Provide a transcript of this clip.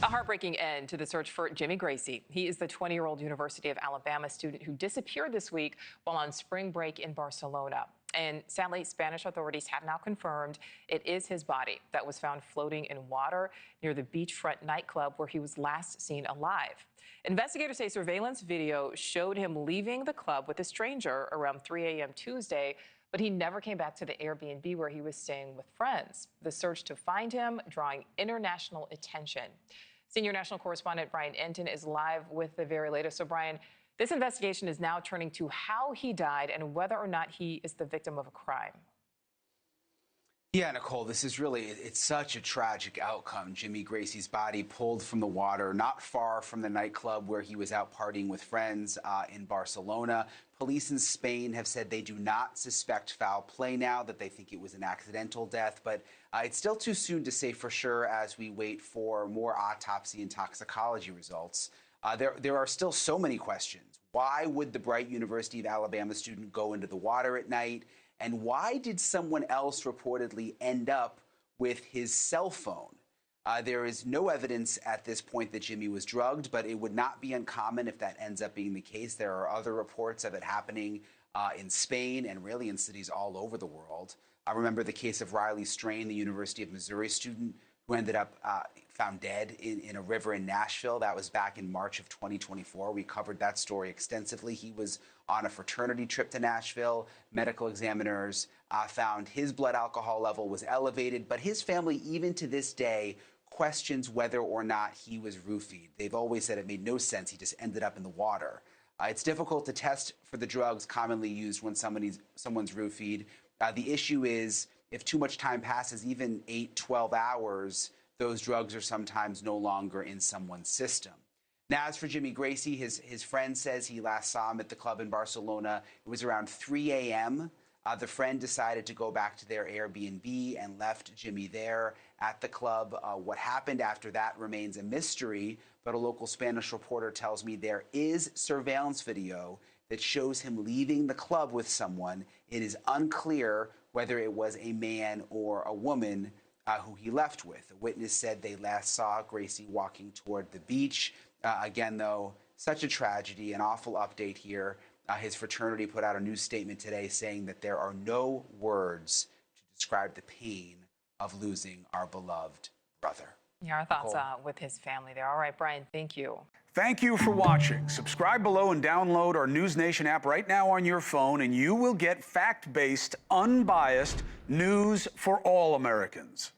A heartbreaking end to the search for Jimmy Gracey. He is the 20-year-old University of Alabama student who disappeared this week while on spring break in Barcelona. And sadly, Spanish authorities have now confirmed it is his body that was found floating in water near the beachfront nightclub where he was last seen alive. Investigators say surveillance video showed him leaving the club with a stranger around 3 a.m. Tuesday, but he never came back to the Airbnb where he was staying with friends. The search to find him drawing international attention. Senior national correspondent Brian Entin is live with the very latest. So, Brian, this investigation is now turning to how he died and whether or not he is the victim of a crime. Yeah, Nicole, this is really, it's such a tragic outcome. Jimmy Gracey's body pulled from the water not far from the nightclub where he was out partying with friends in Barcelona. Police in Spain have said they do not suspect foul play now, that they think it was an accidental death. But it's still too soon to say for sure as we wait for more autopsy and toxicology results. There are still so many questions. Why would the bright University of Alabama student go into the water at night? And why did someone else reportedly end up with his cell phone? There is no evidence at this point that Jimmy was drugged, but it would not be uncommon if that ends up being the case. There are other reports of it happening in Spain and really in cities all over the world. I remember the case of Riley Strain, the University of Missouri student who ended up found dead in a river in Nashville. That was back in March of 2024. We covered that story extensively. He was on a fraternity trip to Nashville. Medical examiners found his blood alcohol level was elevated, but his family, even to this day, questions whether or not he was roofied. They've always said it made no sense. He just ended up in the water. It's difficult to test for the drugs commonly used when someone's roofied. The issue is if too much time passes, even 8, 12 hours, those drugs are sometimes no longer in someone's system. Now, as for Jimmy Gracey, his friend says he last saw him at the club in Barcelona. It was around 3 a.m. The friend decided to go back to their Airbnb and left Jimmy there at the club. What happened after that remains a mystery, but a local Spanish reporter tells me there is surveillance video that shows him leaving the club with someone. It is unclear whether it was a man or a woman who he left with. A witness said they last saw Gracey walking toward the beach. Again, though, such a tragedy, an awful update here. His fraternity put out a news statement today saying that there are no words to describe the pain of losing our beloved brother. Yeah, our thoughts with his family there. All right, Brian, thank you. Thank you for watching. Subscribe below and download our NewsNation app right now on your phone, and you will get fact-based, unbiased news for all Americans.